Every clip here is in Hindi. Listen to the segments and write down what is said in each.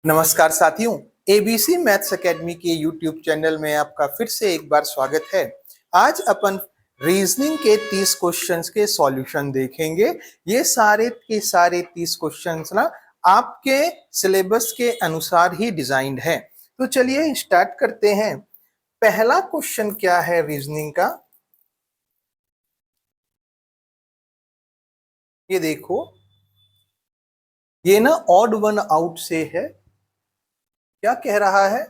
नमस्कार साथियों, एबीसी मैथ्स एकेडमी के यूट्यूब चैनल में आपका फिर से एक बार स्वागत है। आज अपन रीजनिंग के 30 क्वेश्चंस के सॉल्यूशन देखेंगे। ये सारे के सारे 30 क्वेश्चंस ना आपके सिलेबस के अनुसार ही डिजाइंड है। तो चलिए स्टार्ट करते हैं। पहला क्वेश्चन क्या है रीजनिंग का, ये देखो, ये ना ऑड वन आउट से है। क्या कह रहा है,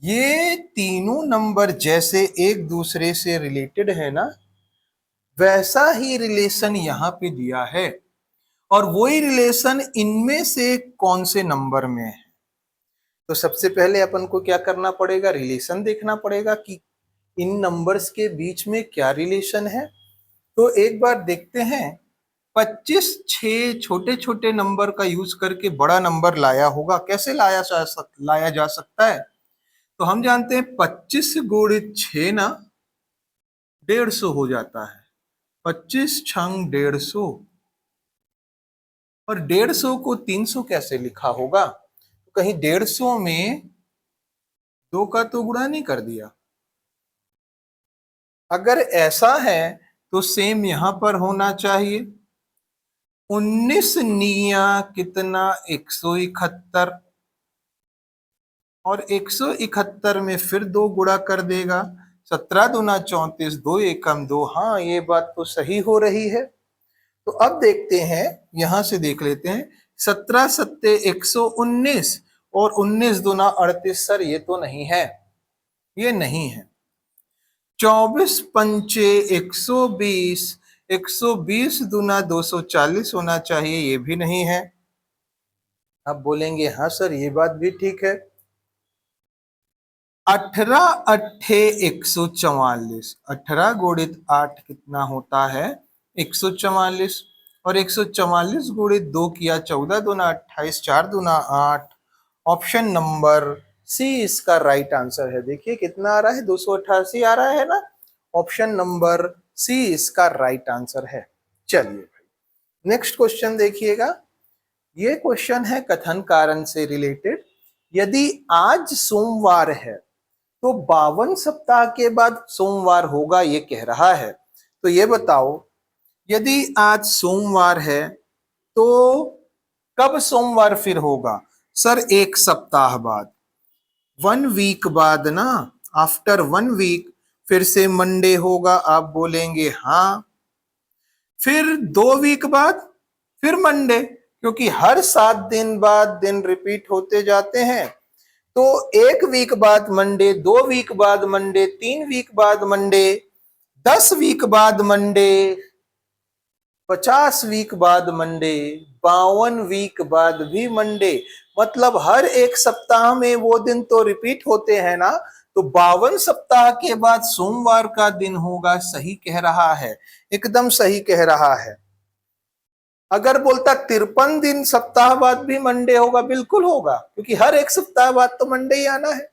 ये तीनों नंबर जैसे एक दूसरे से रिलेटेड है ना, वैसा ही रिलेशन यहां पे दिया है और वही रिलेशन इनमें से कौन से नंबर में है। तो सबसे पहले अपन को क्या करना पड़ेगा, रिलेशन देखना पड़ेगा कि इन नंबर्स के बीच में क्या रिलेशन है। तो एक बार देखते हैं। 25 6 छोटे छोटे नंबर का यूज करके बड़ा नंबर लाया होगा। कैसे लाया जा सकता है? तो हम जानते हैं 25 गुणित 6 ना 150 हो जाता है। 25 छंग 150 और 150 को 300 कैसे लिखा होगा? तो कहीं 150 में 2 का तो गुणा नहीं कर दिया। अगर ऐसा है तो सेम यहां पर होना चाहिए। 19 निया कितना 171 और 171 में फिर 2 गुणा कर देगा। 17 दूना 34, 2 एकम 2। हाँ, ये बात तो सही हो रही है। तो अब देखते हैं, यहां से देख लेते हैं। 17 सत्ते 119 और 19 दूना 38। सर ये तो नहीं है, ये नहीं है। 24 पंचे 120, 120 दूना 240 होना चाहिए, ये भी नहीं है। अब बोलेंगे हाँ सर ये बात भी ठीक है। 18 अट्ठे 144, 18 गुणित 8 कितना होता है 144 और 144 गुणित 2 किया 14 दूना 28, 4 दूना 8। ऑप्शन नंबर सी इसका राइट आंसर है। देखिए कितना आ रहा है, 288 आ रहा है ना। ऑप्शन नंबर सी इसका राइट आंसर है। चलिए भाई नेक्स्ट क्वेश्चन देखिएगा। ये क्वेश्चन है कथन कारण से रिलेटेड। यदि आज सोमवार है तो 52 सप्ताह के बाद सोमवार होगा, ये कह रहा है। तो ये बताओ, यदि आज सोमवार है तो कब सोमवार फिर होगा? सर 1 सप्ताह बाद, 1 वीक बाद ना। आफ्टर 1 वीक फिर से मंडे होगा। आप बोलेंगे हाँ। फिर 2 वीक बाद फिर मंडे, क्योंकि हर 7 दिन बाद दिन रिपीट होते जाते हैं। तो 1 वीक बाद मंडे, 2 वीक बाद मंडे, 3 वीक बाद मंडे, 10 वीक बाद मंडे, 50 वीक बाद मंडे, 52 वीक बाद भी मंडे। मतलब हर एक सप्ताह में वो दिन तो रिपीट होते हैं ना। तो 52 सप्ताह के बाद सोमवार का दिन होगा। सही कह रहा है, एकदम सही कह रहा है। अगर बोलता 53 दिन सप्ताह बाद भी मंडे होगा, बिल्कुल होगा, क्योंकि हर एक सप्ताह बाद तो मंडे ही आना है।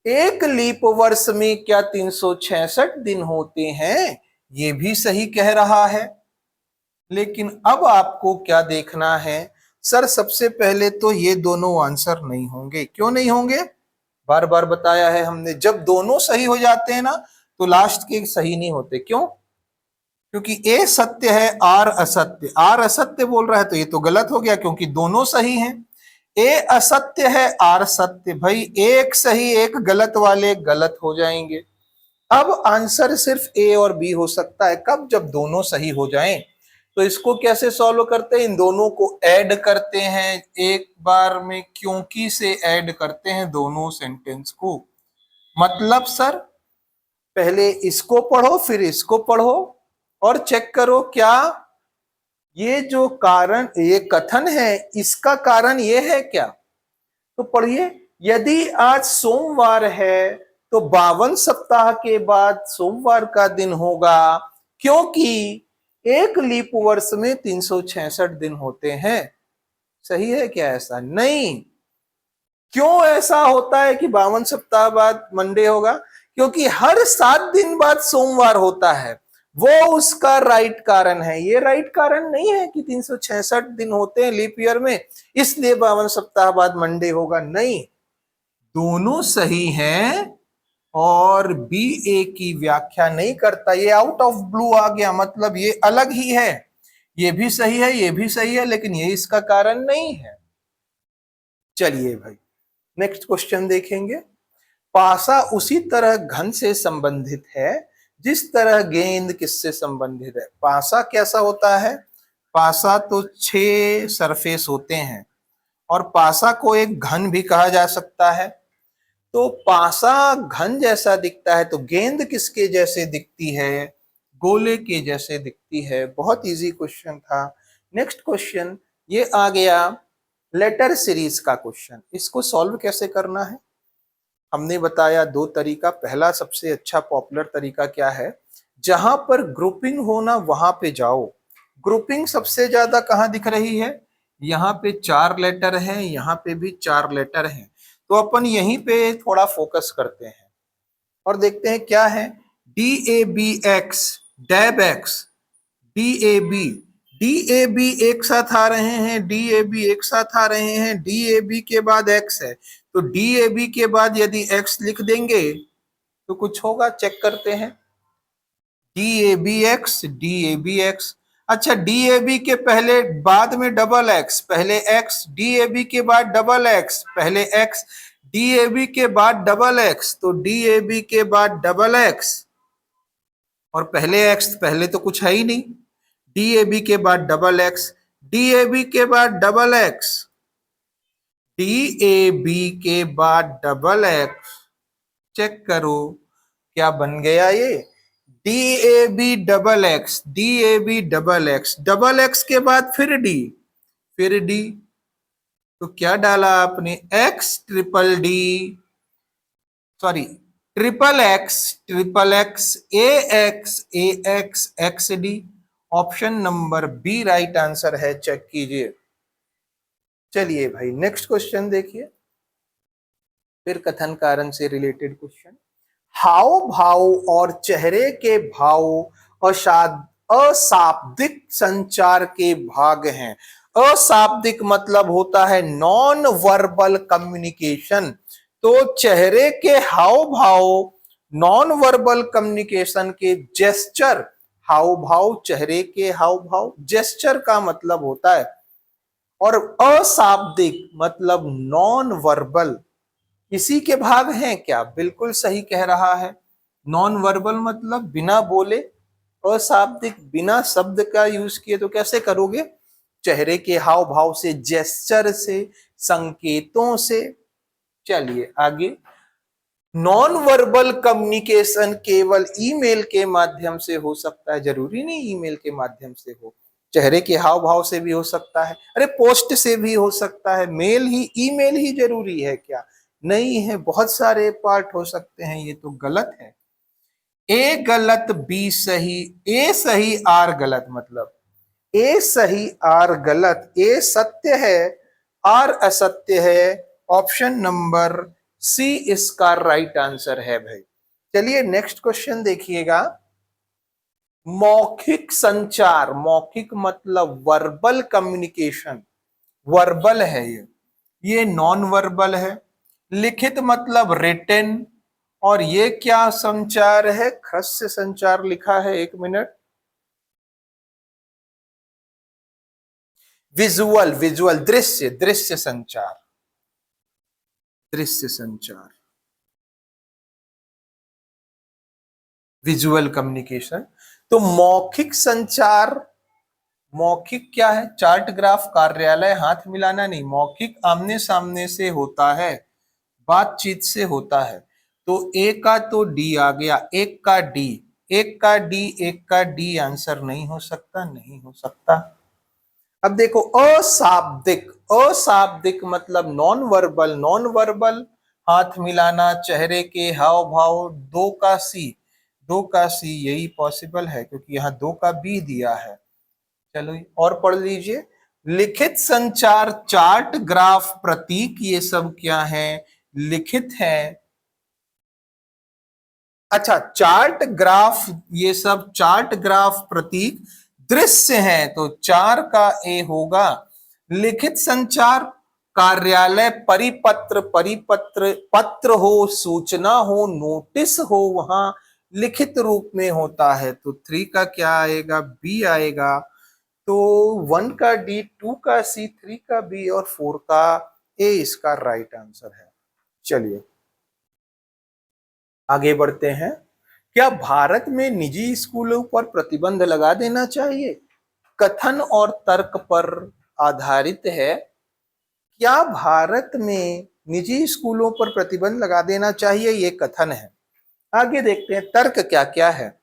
एक लीप वर्ष में क्या 366 दिन होते हैं? ये भी सही कह रहा है। लेकिन अब आपको क्या देखना है? सर सबसे पहले तो ये दोनों आंसर नहीं होंगे। क्यों नहीं होंगे? बार बार बताया है हमने, जब दोनों सही हो जाते हैं ना तो लास्ट के सही नहीं होते। क्यों? क्योंकि ए सत्य है आर असत्य। आर असत्य बोल रहा है तो ये तो गलत हो गया, क्योंकि दोनों सही हैं। ए असत्य है आर सत्य, भाई एक सही एक गलत वाले गलत हो जाएंगे। अब आंसर सिर्फ ए और बी हो सकता है। कब? जब दोनों सही हो जाएं। तो इसको कैसे सॉल्व करते हैं? इन दोनों को ऐड करते हैं एक बार में, क्योंकि से ऐड करते हैं दोनों सेंटेंस को। मतलब सर पहले इसको पढ़ो फिर इसको पढ़ो और चेक करो क्या ये जो कारण, ये कथन है, इसका कारण ये है क्या। तो पढ़िए, यदि आज सोमवार है तो 52 सप्ताह के बाद सोमवार का दिन होगा, क्योंकि एक लीप वर्ष में 366 दिन होते हैं। सही है क्या? ऐसा नहीं। क्यों ऐसा होता है कि 52 सप्ताह बाद मंडे होगा? क्योंकि हर 7 दिन बाद सोमवार होता है। वो उसका राइट कारण है। ये राइट कारण नहीं है कि 366 दिन होते हैं लीप ईयर में, इसलिए 52 सप्ताह बाद मंडे होगा, नहीं, दोनों सही हैं और बी ए की व्याख्या नहीं करता। ये आउट ऑफ ब्लू आ गया, मतलब ये अलग ही है, ये भी सही है, ये भी सही है, लेकिन ये इसका कारण नहीं है। चलिए भाई नेक्स्ट क्वेश्चन देखेंगे। पासा उसी तरह घन से संबंधित है जिस तरह गेंद किससे संबंधित है। पासा कैसा होता है? पासा तो 6 सरफेस होते हैं और पासा को एक घन भी कहा जा सकता है। तो पासा घन जैसा दिखता है तो गेंद किसके जैसे दिखती है? गोले के जैसे दिखती है। बहुत इजी क्वेश्चन था। नेक्स्ट क्वेश्चन ये आ गया लेटर सीरीज का क्वेश्चन। इसको सॉल्व कैसे करना है हमने बताया, दो तरीका। पहला सबसे अच्छा पॉपुलर तरीका क्या है, जहां पर ग्रुपिंग हो ना वहां पे जाओ। ग्रुपिंग सबसे ज्यादा कहां दिख रही है? यहाँ पे 4 लेटर हैं, यहाँ पे भी 4 लेटर हैं, तो अपन यहीं पे थोड़ा फोकस करते हैं और देखते हैं क्या है। D A B X, dab X, D A B, D A B एक साथ आ रहे हैं, डी ए बी एक साथ आ रहे हैं, डी ए बी के बाद एक्स है, तो डी ए बी के बाद यदि एक्स लिख देंगे तो कुछ होगा, चेक करते हैं। D A B X, D A B X, अच्छा डी ए बी के पहले बाद में डबल एक्स, पहले एक्स, डी ए बी के बाद डबल एक्स, पहले एक्स, डी ए बी के बाद डबल एक्स, तो डी ए बी के बाद डबल एक्स और पहले एक्स, पहले तो कुछ है ही नहीं, डी ए बी के बाद double X, D A B के बाद double X, D A B के बाद डबल एक्स, चेक करो क्या बन गया ये, D A B double X, D A B double X, double X के बाद फिर डी, तो क्या डाला आपने? X triple D, sorry triple X A X, A X X D. Option number B right answer है, चेक कीजिए। चलिए भाई नेक्स्ट क्वेश्चन देखिए, फिर कथन कारण से रिलेटेड क्वेश्चन। हाव भाव और चेहरे के भाव अशाब्दिक संचार के भाग हैं। अशाब्दिक मतलब होता है नॉन वर्बल कम्युनिकेशन, तो चेहरे के हाव भाव नॉन वर्बल कम्युनिकेशन के जेस्चर, हाव भाव चेहरे के हाव भाव जेस्चर का मतलब होता है, और अशाब्दिक मतलब नॉन वर्बल इसी के भाग हैं क्या? बिल्कुल सही कह रहा है। नॉन वर्बल मतलब बिना बोले, अशाब्दिक बिना शब्द का यूज किए, तो कैसे करोगे? चेहरे के हाव भाव से, जेस्चर से, संकेतों से। चलिए आगे, नॉन वर्बल कम्युनिकेशन केवल ईमेल के माध्यम से हो सकता है, जरूरी नहीं ईमेल के माध्यम से हो, चेहरे के हाव भाव से भी हो सकता है, अरे पोस्ट से भी हो सकता है, मेल ही ईमेल ही जरूरी है क्या? नहीं है, बहुत सारे पार्ट हो सकते हैं, ये तो गलत है। ए गलत बी सही, ए सही आर गलत, मतलब ए सही आर गलत, ए सत्य है आर असत्य है। ऑप्शन नंबर सी इसका राइट आंसर है भाई। चलिए नेक्स्ट क्वेश्चन देखिएगा। मौखिक संचार, मौखिक मतलब वर्बल कम्युनिकेशन, वर्बल है ये नॉन वर्बल है। लिखित मतलब रिटन, और ये क्या संचार है? ख्रस्य संचार लिखा है, एक मिनट, विजुअल, विजुअल दृश्य, दृश्य संचार, दृश्य संचार, विजुअल कम्युनिकेशन। तो मौखिक संचार, मौखिक क्या है? चार्ट ग्राफ कार्यालय हाथ मिलाना नहीं, मौखिक आमने सामने से होता है, बातचीत से होता है। तो ए का तो डी आ गया, एक का डी, एक का डी, एक का डी आंसर नहीं हो सकता, नहीं हो सकता। अब देखो अशाब्दिक, अशाब्दिक मतलब नॉन वर्बल, नॉन वर्बल हाथ मिलाना, चेहरे के हाव भाव, दो का सी, दो का सी यही पॉसिबल है क्योंकि यहाँ दो का बी दिया है। चलो और पढ़ लीजिए। लिखित संचार, चार्ट ग्राफ प्रतीक ये सब क्या है? लिखित है। अच्छा, चार्ट ग्राफ, ये सब चार्ट ग्राफ प्रतीक दृश्य हैं, तो 4 का ए होगा। लिखित संचार, कार्यालय, परिपत्र, परिपत्र, पत्र हो, सूचना हो, नोटिस हो, वहां लिखित रूप में होता है, तो 3 का क्या आएगा, बी आएगा। तो 1 का डी, 2 का सी, 3 का बी और 4 का ए इसका राइट आंसर है। चलिए आगे बढ़ते हैं। क्या भारत में निजी स्कूलों पर प्रतिबंध लगा देना चाहिए? कथन और तर्क पर आधारित है। क्या भारत में निजी स्कूलों पर प्रतिबंध लगा देना चाहिए, ये कथन है। आगे देखते हैं तर्क क्या क्या है।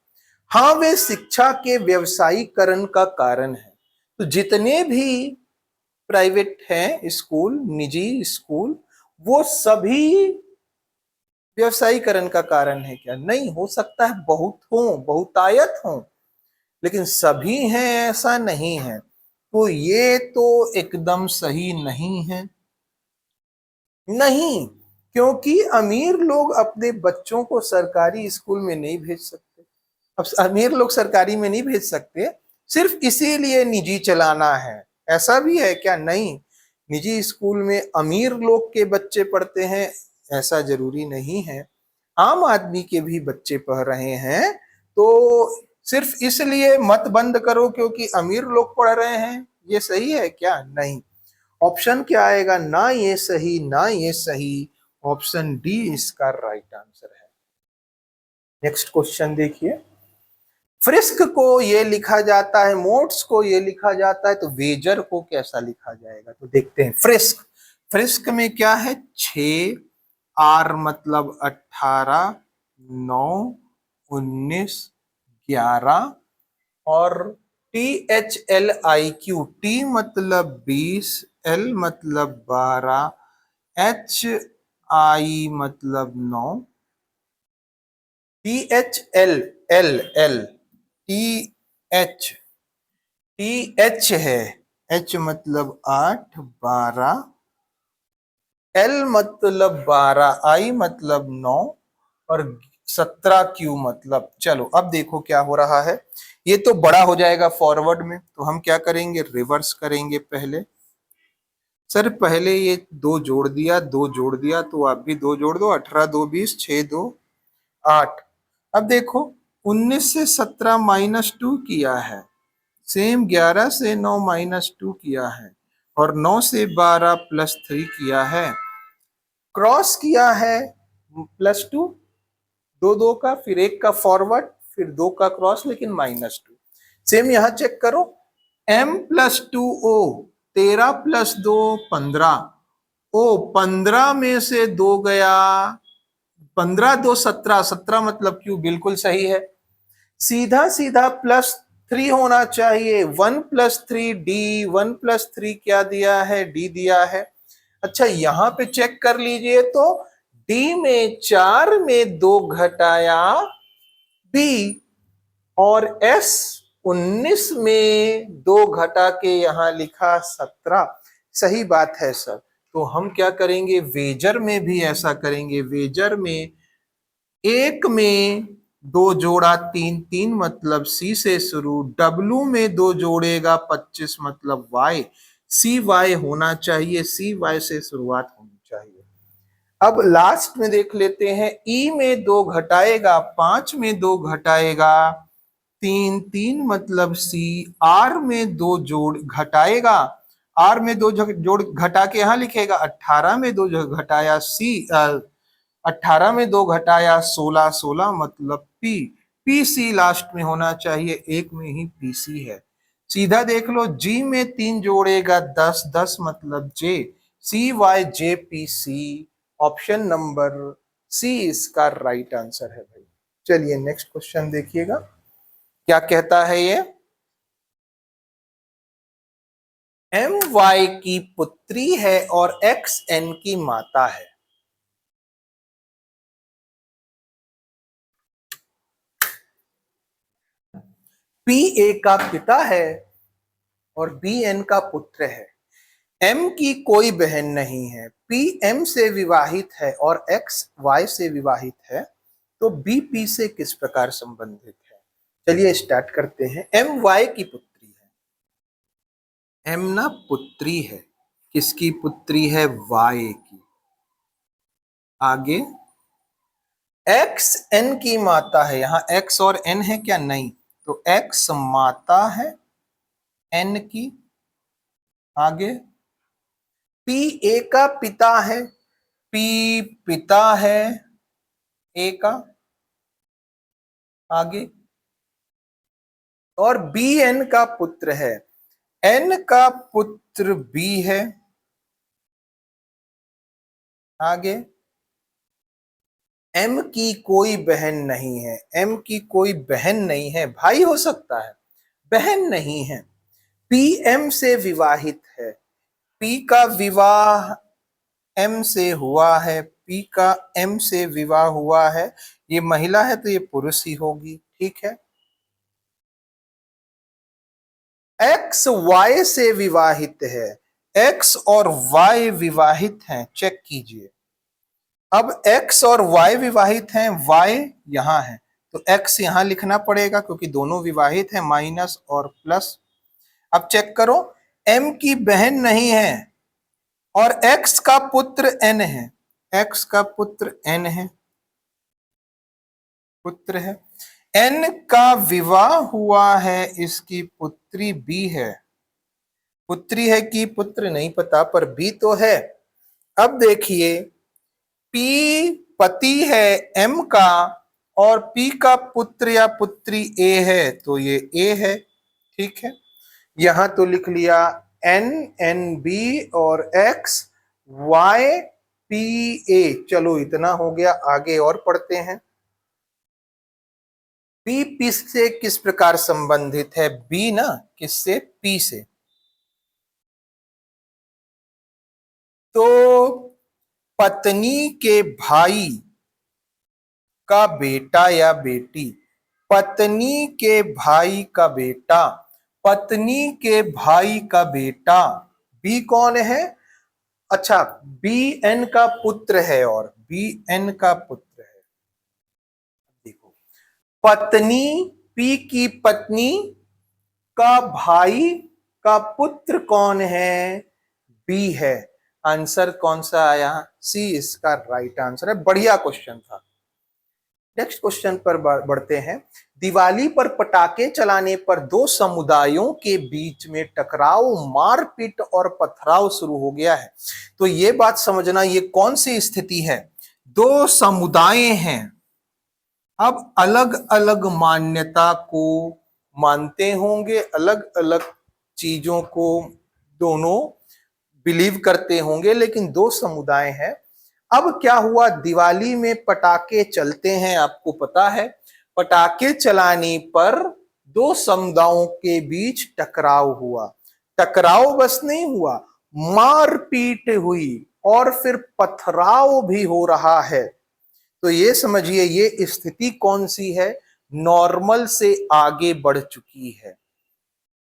हाँ, वे शिक्षा के व्यवसायीकरण का कारण है। तो जितने भी प्राइवेट हैं स्कूल, निजी स्कूल, वो सभी व्यवसायीकरण का कारण है क्या? नहीं, हो सकता है बहुत हो, बहुतायत हो, लेकिन सभी हैं ऐसा नहीं है। तो ये तो एकदम सही नहीं है। नहीं, क्योंकि अमीर लोग अपने बच्चों को सरकारी स्कूल में नहीं भेज सकते। अब अमीर लोग सरकारी में नहीं भेज सकते, सिर्फ इसीलिए निजी चलाना है, ऐसा भी है क्या? नहीं, निजी स्कूल में अमीर लोग के बच्चे पढ़ते हैं ऐसा जरूरी नहीं है, आम आदमी के भी बच्चे पढ़ रहे हैं। तो सिर्फ इसलिए मत बंद करो क्योंकि अमीर लोग पढ़ रहे हैं, ये सही है क्या? नहीं। ऑप्शन क्या आएगा, ना ये सही ना ये सही, ऑप्शन डी इसका राइट आंसर है। नेक्स्ट क्वेश्चन देखिए। फ्रिस्क को ये लिखा जाता है, मोड्स को ये लिखा जाता है, तो वेजर को कैसा लिखा जाएगा? तो देखते हैं। फ्रिस्क, फ्रिस्क में क्या है, 6, आर मतलब 18, 9, 19, 11 और THLIQ, टी मतलब 20, एल मतलब 12, HI मतलब 9, THL, एल एल, TH है, H मतलब 8, 12, एल मतलब 12, आई मतलब 9 और 17 क्यू मतलब। चलो अब देखो क्या हो रहा है। ये तो बड़ा हो जाएगा फॉरवर्ड में, तो हम क्या करेंगे, रिवर्स करेंगे। पहले सर, पहले ये 2 जोड़ दिया, 2 जोड़ दिया, तो आप भी 2 जोड़ दो, 18 2 20, 6 2 8। अब देखो 19 से 17 -2 किया है, सेम 11 से 9 -2 किया है, और 9 से 12 +3 किया है, क्रॉस किया है +2, 2 2 का, फिर 1 का फॉरवर्ड, फिर 2 का क्रॉस, लेकिन -2। सेम यहां चेक करो, M+2O, 13 + 2 15, ओ 15 में से 2 गया, 15 2 17, 17 मतलब क्यू, बिल्कुल सही है। सीधा सीधा +3 होना चाहिए, 1 + 3 डी, 1 + 3 क्या दिया है, डी दिया है। अच्छा यहां पे चेक कर लीजिए, तो डी में 4 में 2 घटाया बी, और एस 19 में 2 घटा के यहां लिखा 17। सही बात है सर। तो हम क्या करेंगे, वेजर में भी ऐसा करेंगे। वेजर में 1 में 2 जोड़ा 3, 3 मतलब सी से शुरू, डब्लू में 2 जोड़ेगा 25 मतलब वाई, सी वाई होना चाहिए, सी वाई से शुरुआत होनी चाहिए। अब लास्ट में देख लेते हैं, ई में 2 घटाएगा, 5 में 2 घटाएगा 3, 3 मतलब सी, आर में 2 जोड़ घटाएगा, आर में 2 जोड़ घटा के यहां लिखेगा, 18 में 2 घटाया सी, 18 में 2 घटाया 16, 16 मतलब पी, पी सी लास्ट में होना चाहिए, एक में ही पीसी है। सीधा देख लो, जी में 3 जोड़ेगा 10, 10 मतलब J, C Y J P C, option number C इसका राइट आंसर है भाई। चलिए नेक्स्ट क्वेश्चन देखिएगा, क्या कहता है ये। एम वाई की पुत्री है और एक्स एन की माता है। पी ए का पिता है और बी एन का पुत्र है। एम की कोई बहन नहीं है, पी एम से विवाहित है और एक्स वाई से विवाहित है। तो बी पी से किस प्रकार संबंधित है? चलिए स्टार्ट करते हैं। एम वाई की पुत्री है। एम ना पुत्री है, किसकी पुत्री है? वाई की। आगे एक्स एन की माता है। यहां एक्स और एन है क्या? नहीं, तो एक्स माता है एन की। आगे पी ए का पिता है, पी पिता है ए का। आगे और बी एन का पुत्र है, एन का पुत्र बी है। आगे एम की कोई बहन नहीं है, एम की कोई बहन नहीं है, भाई हो सकता है, बहन नहीं है। पी एम से विवाहित है, पी का विवाह एम से हुआ है, पी का एम से विवाह हुआ है। ये महिला है तो ये पुरुष ही होगी, ठीक है। एक्स वाई से विवाहित है, एक्स और वाई विवाहित हैं, चेक कीजिए। अब x और y विवाहित हैं, y यहां है तो x यहां लिखना पड़ेगा क्योंकि दोनों विवाहित हैं, माइनस और प्लस। अब चेक करो, m की बहन नहीं है और x का पुत्र n है, x का पुत्र n है, पुत्र है। n का विवाह हुआ है, इसकी पुत्री b है। पुत्री है कि पुत्र नहीं पता, पर b तो है। अब देखिए, P पति है M का और P का पुत्र या पुत्री A है, तो ये A है, ठीक है। यहां तो लिख लिया N N B और X Y P A। चलो इतना हो गया, आगे और पढ़ते हैं। P P से किस प्रकार संबंधित है? B ना किससे? P से। तो पत्नी के भाई का बेटा या बेटी, पत्नी के भाई का बेटा, पत्नी के भाई का बेटा, बी कौन है? अच्छा, बी एन का पुत्र है, और बी एन का पुत्र है। देखो, पत्नी पी की पत्नी का भाई का पुत्र कौन है? बी है। आंसर कौन सा आया? सी इसका राइट आंसर है। बढ़िया क्वेश्चन था। नेक्स्ट क्वेश्चन पर बढ़ते हैं। दिवाली पर पटाखे चलाने पर दो समुदायों के बीच में टकराव, मारपीट और पथराव शुरू हो गया है। तो ये बात समझना, ये कौन सी स्थिति है? दो समुदाय हैं, अब अलग अलग मान्यता को मानते होंगे, अलग अलग चीजों को दोनों बिलीव करते होंगे, लेकिन दो समुदाय हैं। अब क्या हुआ? दिवाली में पटाखे चलते हैं, आपको पता है। पटाखे चलाने पर दो समुदायों के बीच टकराव हुआ। टकराव बस नहीं हुआ, मारपीट हुई और फिर पथराव भी हो रहा है। तो ये समझिए, ये स्थिति कौन सी है? नॉर्मल से आगे बढ़ चुकी है,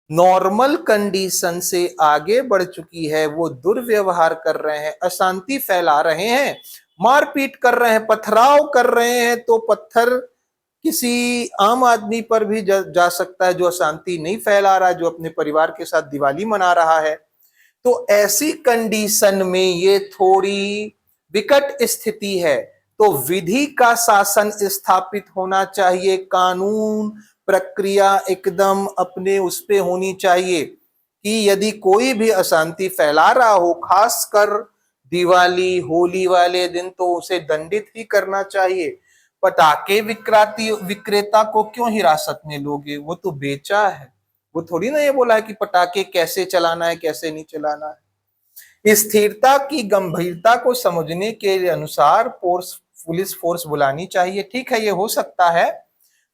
नॉर्मल कंडीशन से आगे बढ़ चुकी है। वो दुर्व्यवहार कर रहे हैं, अशांति फैला रहे हैं, मारपीट कर रहे हैं, पथराव कर रहे हैं। तो पत्थर किसी आम आदमी पर भी जा सकता है जो अशांति नहीं फैला रहा है, जो अपने परिवार के साथ दिवाली मना रहा है। तो ऐसी कंडीशन में ये थोड़ी विकट स्थिति है। तो विधि का शासन स्थापित होना चाहिए, कानून प्रक्रिया एकदम अपने उस पे होनी चाहिए कि यदि कोई भी अशांति फैला रहा हो, खासकर दिवाली होली वाले दिन, तो उसे दंडित ही करना चाहिए। पटाखे विक्रेता को क्यों हिरासत में लोगे? वो तो बेचा है, वो थोड़ी ना ये बोला है कि पटाखे कैसे चलाना है कैसे नहीं चलाना है। स्थिरता की गंभीरता को समझने के अनुसार पुलिस फोर्स बुलानी चाहिए। ठीक है, ये हो सकता है,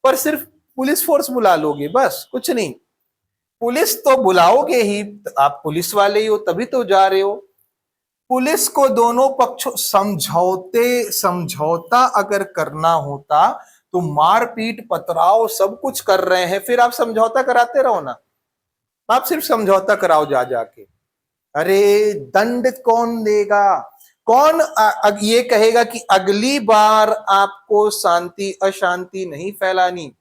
पर सिर्फ पुलिस फोर्स बुला लोगे बस, कुछ नहीं। पुलिस तो बुलाओगे ही, आप पुलिस वाले ही हो तभी तो जा रहे हो। पुलिस को दोनों पक्षों समझौता अगर करना होता तो मारपीट पथराव सब कुछ कर रहे हैं, फिर आप समझौता कराते रहो ना। आप सिर्फ समझौता कराओ जा जाके। अरे दंड कौन देगा? कौन ये कहेगा कि अगली बार आपको शांति अशांति नहीं फैलानी?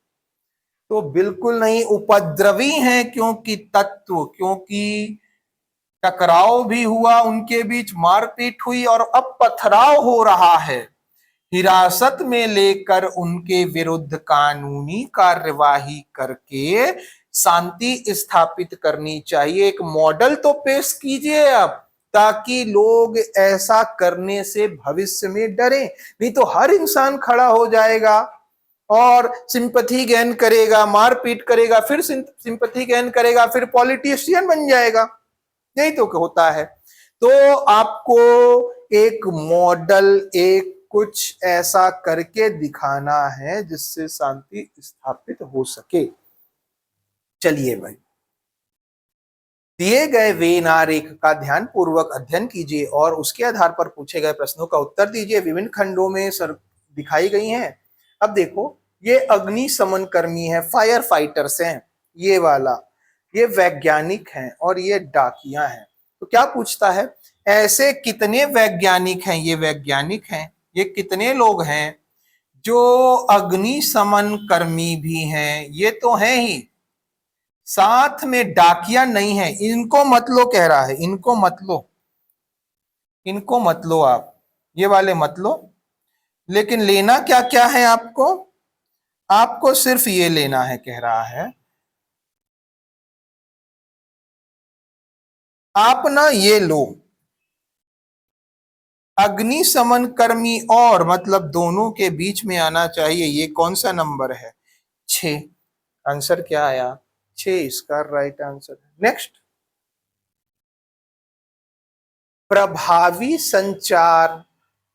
तो बिल्कुल नहीं, उपद्रवी हैं क्योंकि तत्व, क्योंकि टकराव भी हुआ, उनके बीच मारपीट हुई और अब पथराव हो रहा है। हिरासत में लेकर उनके विरुद्ध कानूनी कार्यवाही करके शांति स्थापित करनी चाहिए। एक मॉडल तो पेश कीजिए आप, ताकि लोग ऐसा करने से भविष्य में डरें। नहीं तो हर इंसान खड़ा हो जाएगा और सिंपैथी गेन करेगा, मारपीट करेगा, फिर सिंपैथी गेन करेगा, फिर पॉलिटिशियन बन जाएगा। यही तो होता है। तो आपको एक मॉडल, एक कुछ ऐसा करके दिखाना है जिससे शांति स्थापित हो सके। चलिए भाई, दिए गए वेन आरेख का ध्यान पूर्वक अध्ययन कीजिए और उसके आधार पर पूछे गए प्रश्नों का उत्तर दीजिए। विभिन्न खंडों में दिखाई गई हैं। अब देखो, ये अग्निशमन कर्मी है, फायर फाइटर्स हैं, ये वाला, ये वैज्ञानिक हैं और ये डाकिया हैं। तो क्या पूछता है, ऐसे कितने वैज्ञानिक हैं, ये वैज्ञानिक हैं, ये कितने लोग हैं जो अग्निशमन कर्मी भी हैं? ये तो हैं ही, साथ में डाकिया नहीं है। इनको मत लो कह रहा है, इनको मत लो, इनको मत लो आप, ये वाले मत लो। लेकिन लेना क्या क्या है आपको? आपको सिर्फ ये लेना है, कह रहा है आप ना ये लो, अग्निशमन कर्मी और मतलब दोनों के बीच में आना चाहिए। ये कौन सा नंबर है? 6। आंसर क्या आया? 6 इसका राइट आंसर है। नेक्स्ट, प्रभावी संचार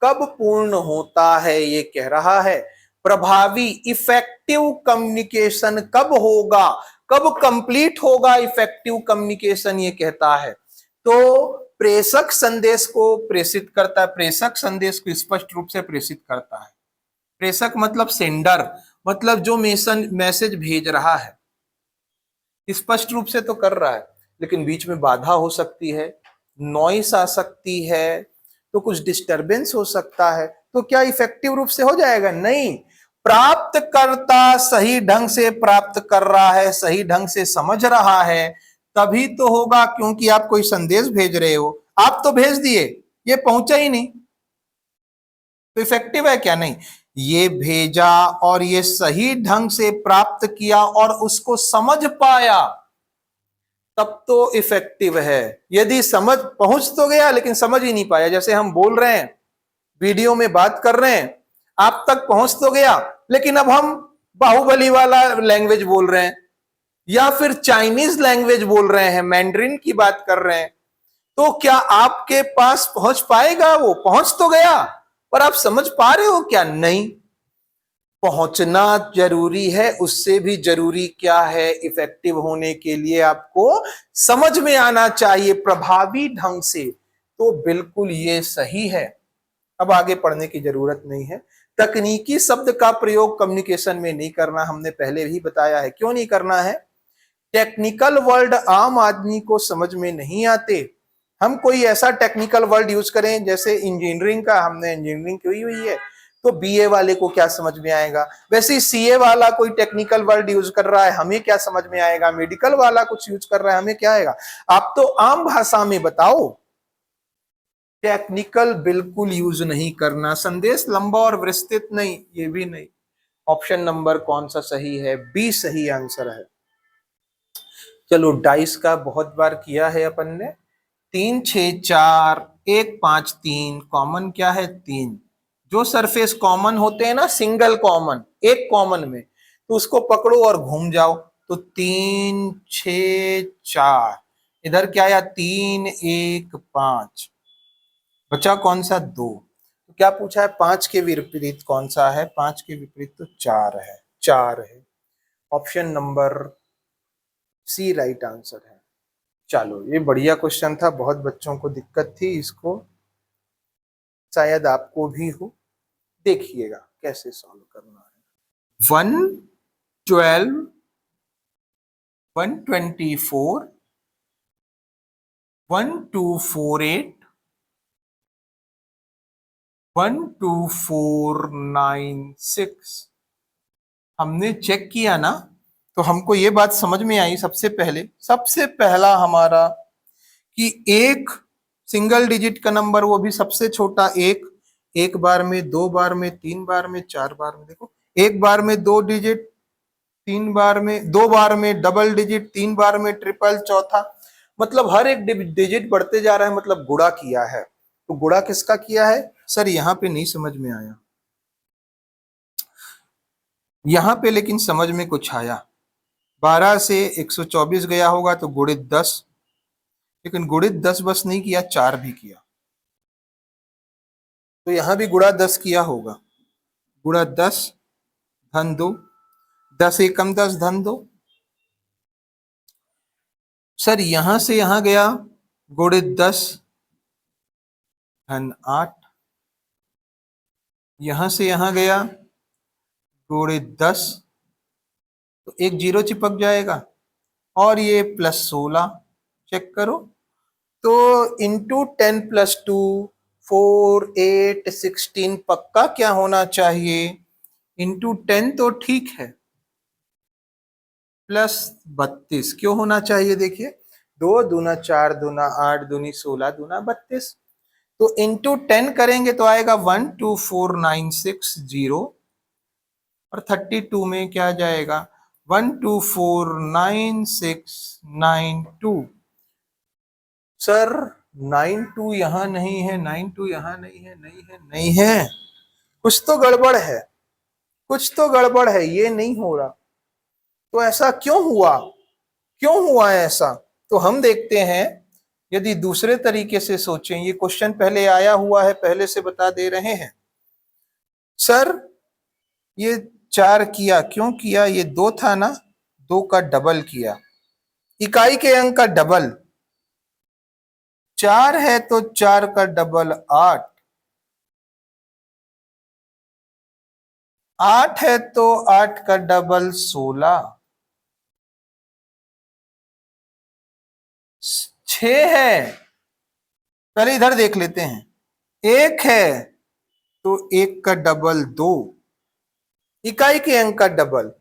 कब पूर्ण होता है? ये कह रहा है प्रभावी इफेक्टिव कम्युनिकेशन कब होगा, कब कंप्लीट होगा इफेक्टिव कम्युनिकेशन, ये कहता है। तो प्रेषक संदेश को प्रेषित करता है, प्रेषक संदेश को स्पष्ट रूप से प्रेषित करता है। प्रेषक मतलब सेंडर, मतलब जो मैसेज भेज रहा है, स्पष्ट रूप से तो कर रहा है, लेकिन बीच में बाधा हो सकती है, नॉइस आ सकती है, तो कुछ डिस्टरबेंस हो सकता है। तो क्या इफेक्टिव रूप से हो जाएगा? नहीं। प्राप्तकर्ता सही ढंग से प्राप्त कर रहा है, सही ढंग से समझ रहा है, तभी तो होगा। क्योंकि आप कोई संदेश भेज रहे हो, आप तो भेज दिए, ये पहुंचा ही नहीं, तो इफेक्टिव है क्या? नहीं। ये भेजा और ये सही ढंग से प्राप्त किया और उसको समझ पाया, तब तो इफेक्टिव है। यदि समझ पहुंच तो गया लेकिन समझ ही नहीं पाया, जैसे हम बोल रहे हैं, वीडियो में बात कर रहे हैं, आप तक पहुंच तो गया, लेकिन अब हम बाहुबली वाला लैंग्वेज बोल रहे हैं या फिर चाइनीज लैंग्वेज बोल रहे हैं, मैंड्रिन की बात कर रहे हैं, तो क्या आपके पास पहुंच पाएगा? वो पहुंच तो गया, पर आप समझ पा रहे हो क्या? नहीं। पहुंचना जरूरी है, उससे भी जरूरी क्या है? इफेक्टिव होने के लिए आपको समझ में आना चाहिए प्रभावी ढंग से। तो बिल्कुल ये सही है, अब आगे पढ़ने की जरूरत नहीं है। तकनीकी शब्द का प्रयोग कम्युनिकेशन में नहीं करना, हमने पहले भी बताया है क्यों नहीं करना है। टेक्निकल वर्ड आम आदमी को समझ में नहीं आते। हम कोई ऐसा टेक्निकल वर्ड यूज करें, जैसे इंजीनियरिंग का, हमने इंजीनियरिंग की हुई है, तो बीए वाले को क्या समझ में आएगा? वैसे सीए वाला कोई टेक्निकल वर्ड यूज कर रहा है, हमें क्या समझ में आएगा? मेडिकल वाला कुछ यूज कर रहा है, हमें क्या आएगा? आप तो आम भाषा में बताओ। टेक्निकल बिल्कुल यूज नहीं करना, संदेश लंबा और विस्तृत नहीं, ये भी नहीं। ऑप्शन नंबर कौन सा सही है? बी सही आंसर है। चलो, डाइस का बहुत बार किया है अपन ने। 3 6 4 1 5 3, कॉमन क्या है? 3। जो सरफेस कॉमन होते हैं ना, सिंगल कॉमन, एक कॉमन में, तो उसको पकड़ो और घूम जाओ। तो 3 6 4, इधर क्या आया? 3 1 5, बचा कौन सा? 2। तो क्या पूछा है? 5 के विपरीत कौन सा है? 5 के विपरीत तो 4 है, 4 है। Option number C right answer है। चलो, ये बढ़िया क्वेश्चन था, बहुत बच्चों को दिक्कत थी इसको, शायद आपको भी हो। देखिएगा कैसे सॉल्व करना है। 112 124 1248 12496 हमने चेक किया ना, तो हमको ये बात समझ में आई सबसे पहला हमारा कि एक सिंगल डिजिट का नंबर, वो भी सबसे छोटा एक बार में, दो बार में, तीन बार में, चार बार में। देखो, एक बार में दो डिजिट, तीन बार में, दो बार में डबल डिजिट, तीन बार में ट्रिपल, चौथा, मतलब हर एक डिजिट बढ़ते जा रहा है, मतलब गुणा किया है। तो गुणा किसका किया है सर? यहाँ पे नहीं समझ में आया, यहाँ पे लेकिन समझ में कुछ आया। 12 से 124 गया होगा तो गुणित 10, लेकिन गुणित 10 बस नहीं किया, 4 भी किया, तो यहां भी गुणा 10 किया होगा। गुणा 10 धन 2, 10 एकम 10 धन 2। सर यहां से यहां गया गुणित 10 धन 8, यहां से यहां गया गुणित 10, तो एक जीरो चिपक जाएगा, और ये प्लस 16, चेक करो। तो इंटू 10 प्लस 2 4 8 16, पक्का क्या होना चाहिए? इंटू 10 तो ठीक है, प्लस 32 क्यों होना चाहिए? देखिए, 2 दूना 4 दूना 8 दूनी 16 दूना 32, तो इंटू 10 करेंगे तो आएगा 124960, और 32 में क्या जाएगा? 1249,692। सर 92 यहां नहीं है, 92 यहां नहीं है, नहीं है, नहीं है, कुछ तो गड़बड़ है, कुछ तो गड़बड़ है, ये नहीं हो रहा। तो ऐसा क्यों हुआ? क्यों हुआ ऐसा? तो हम देखते हैं, यदि दूसरे तरीके से सोचें, ये क्वेश्चन पहले आया हुआ है, पहले से बता दे रहे हैं। सर ये 4 किया, क्यों किया? ये 2 था ना, 2 का डबल किया, इकाई के अंक का डबल। 4 है तो 4 का डबल 8, 8 है तो 8 का डबल 16, 6 है, पहले इधर देख लेते हैं, 1 है तो 1 का डबल 2, इकाई के अंक का डबल,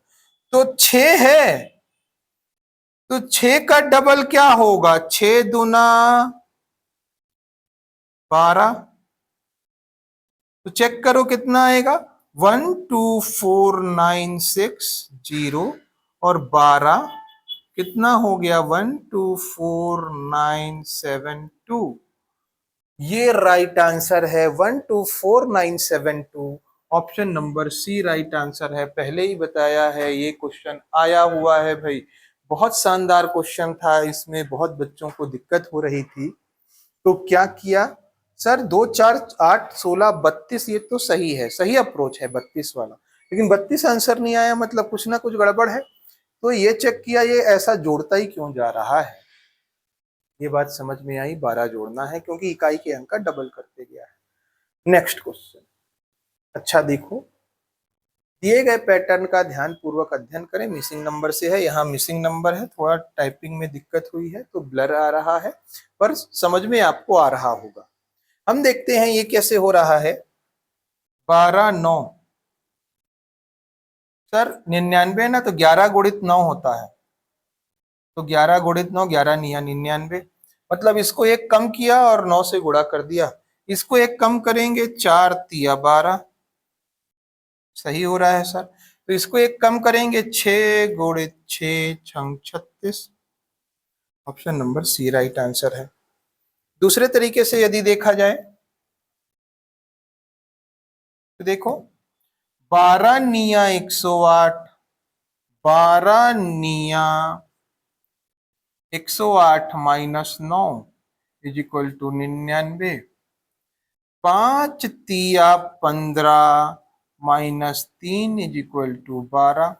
तो 6 है, तो 6 का डबल क्या होगा? 6 दूना 12, तो चेक करो कितना आएगा, 124960, और 12 कितना हो गया? 124972। ये राइट आंसर है, 124972। Option number C right answer है। पहले ही बताया है, ये क्वेश्चन आया हुआ है भाई, बहुत शानदार क्वेश्चन था, इसमें बहुत बच्चों को दिक्कत हो रही थी। तो क्या किया सर? 2 4 8 16 32, ये तो सही है, सही अप्रोच है 32 वाला, लेकिन 32 आंसर नहीं आया, मतलब कुछ ना कुछ गड़बड़ है। तो ये चेक किया, ये ऐसा जोड़ता ही क्यों जा रहा है? ये बात समझ में आई, 12 जोड़ना है क्योंकि इकाई के अंक का डबल करते गया है। नेक्स्ट क्वेश्चन, अच्छा देखो, दिए गए पैटर्न का ध्यान पूर्वक अध्ययन करें। मिसिंग नंबर से है, यहाँ मिसिंग नंबर है, थोड़ा टाइपिंग में दिक्कत हुई है तो ब्लर आ रहा है, पर समझ में आपको आ रहा होगा। हम देखते हैं ये कैसे हो रहा है। 12 9, सर 99 ना, तो 11 गुणित 9 होता है, तो 11 गुणित 9, 11 निया 99, मतलब इसको एक कम किया और 9 से गुणा कर दिया। इसको एक कम करेंगे, 4 तिया 12, सही हो रहा है सर। तो इसको एक कम करेंगे, 6 गुणित 6 छंग 36, option number C right answer है। दूसरे तरीके से यदि देखा जाए तो देखो, 12 निया 108, 12 निया 108 माइनस 9 इज इक्वल टू 99, 5 तिया 15 माइनस 3 इज इक्वल टू 12,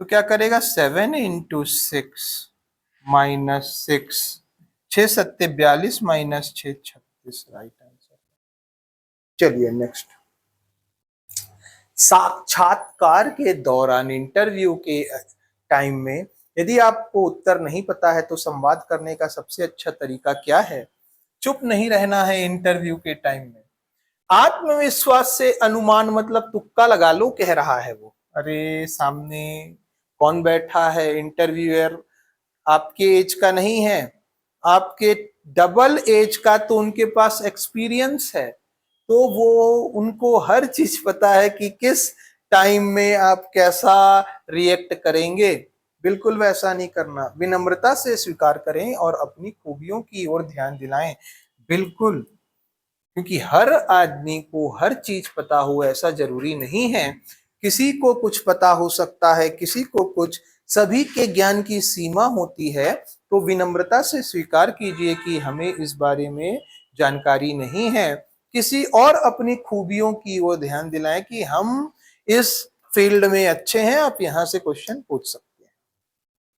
तो क्या करेगा? 7 इंटू 6 माइनस 6, 6 सत्ते 42 माइनस 6 36, राइट आंसर। चलिए नेक्स्ट, साक्षात्कार के दौरान, इंटरव्यू के टाइम में यदि आपको उत्तर नहीं पता है तो संवाद करने का सबसे अच्छा तरीका क्या है? चुप नहीं रहना है इंटरव्यू के टाइम में, आत्मविश्वास से अनुमान मतलब तुक्का लगा लो कह रहा है वो। अरे सामने कौन बैठा है, इंटरव्यूअर आपके एज का नहीं है, आपके डबल एज का, तो उनके पास एक्सपीरियंस है, तो वो उनको हर चीज पता है कि किस टाइम में आप कैसा रिएक्ट करेंगे। बिल्कुल वैसा नहीं करना, विनम्रता से स्वीकार करें और अपनी खूबियों की ओर ध्यान दिलाएं। बिल्कुल, क्योंकि हर आदमी को हर चीज पता हो ऐसा जरूरी नहीं है, किसी को कुछ पता हो सकता है, किसी को कुछ, सभी के ज्ञान की सीमा होती है। तो विनम्रता से स्वीकार कीजिए कि हमें इस बारे में जानकारी नहीं है, किसी और अपनी खूबियों की ओर ध्यान दिलाएं कि हम इस फील्ड में अच्छे हैं, आप यहां से क्वेश्चन पूछ सकते हैं।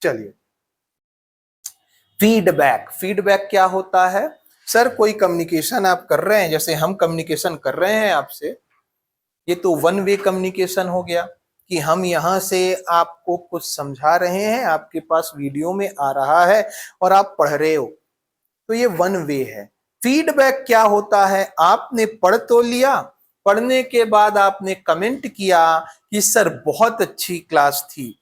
चलिए, फीडबैक। फीडबैक क्या होता है? सर कोई कम्युनिकेशन आप कर रहे हैं, जैसे हम कम्युनिकेशन कर रहे हैं आपसे, ये तो वन वे कम्युनिकेशन हो गया कि हम यहां से आपको कुछ समझा रहे हैं, आपके पास वीडियो में आ रहा है और आप पढ़ रहे हो, तो ये वन वे है। फीडबैक क्या होता है? आपने पढ़ तो लिया, पढ़ने के बाद आपने कमेंट किया कि सर बहुत अच्छी क्लास थी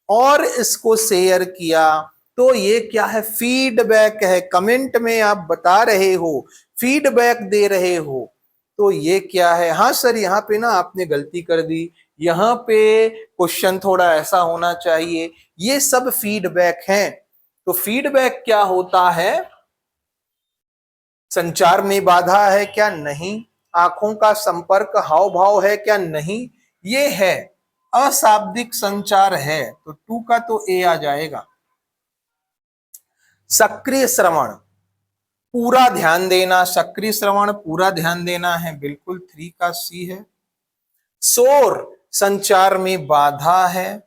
और इसको शेयर किया, तो ये क्या है? फीडबैक है। कमेंट में आप बता रहे हो, फीडबैक दे रहे हो, तो ये क्या है? हाँ सर यहाँ पे ना आपने गलती कर दी, यहाँ पे क्वेश्चन थोड़ा ऐसा होना चाहिए, ये सब फीडबैक है। तो फीडबैक क्या होता है? संचार में बाधा है क्या? नहीं। आंखों का संपर्क हाव भाव है क्या? नहीं। ये है अशाब्दिक संचार है, तो टू का तो ए आ जाएगा। सक्रिय श्रवण, पूरा ध्यान देना, सक्रिय श्रवण पूरा ध्यान देना है, बिल्कुल थ्री का सी है। शोर संचार में बाधा है।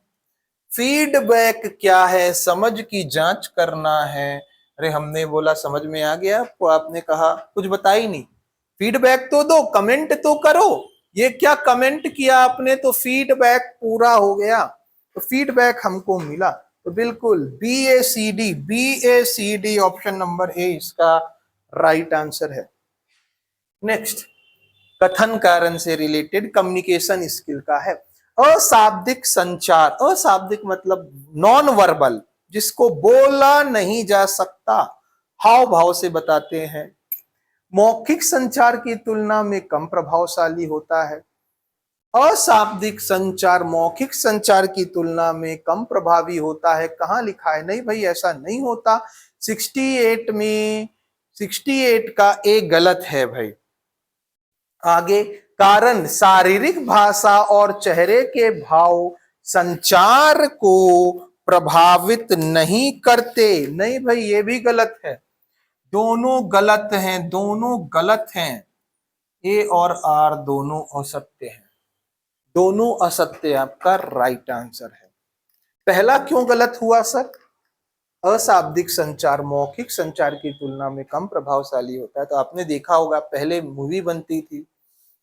फीडबैक क्या है? समझ की जांच करना है। अरे हमने बोला समझ में आ गया आपको, आपने कहा कुछ बता ही नहीं। फीडबैक तो दो, कमेंट तो करो। ये क्या कमेंट किया आपने, तो फीडबैक पूरा हो गया, तो फीडबैक हमको मिला। तो बिल्कुल B A C D option number A इसका राइट आंसर है। नेक्स्ट, कथन कारण से रिलेटेड कम्युनिकेशन स्किल का है। अशाब्दिक संचार, अशाब्दिक मतलब नॉन वर्बल, जिसको बोला नहीं जा सकता, हाव भाव से बताते हैं, मौखिक संचार की तुलना में कम प्रभावशाली होता है। अशाब्दिक संचार मौखिक संचार की तुलना में कम प्रभावी होता है। कहाँ लिखा है? नहीं भाई ऐसा नहीं होता। 68 में 68 का एक गलत है भाई। आगे, कारण शारीरिक भाषा और चेहरे के भाव संचार को प्रभावित नहीं करते। नहीं भाई ये भी गलत है, दोनों गलत हैं, दोनों गलत हैं। ए और आर दोनों असत्य हैं, दोनों असत्य आपका राइट आंसर है। पहला क्यों गलत हुआ सर? अशाब्दिक संचार मौखिक संचार की तुलना में कम प्रभावशाली होता है। तो आपने देखा होगा पहले मूवी बनती थी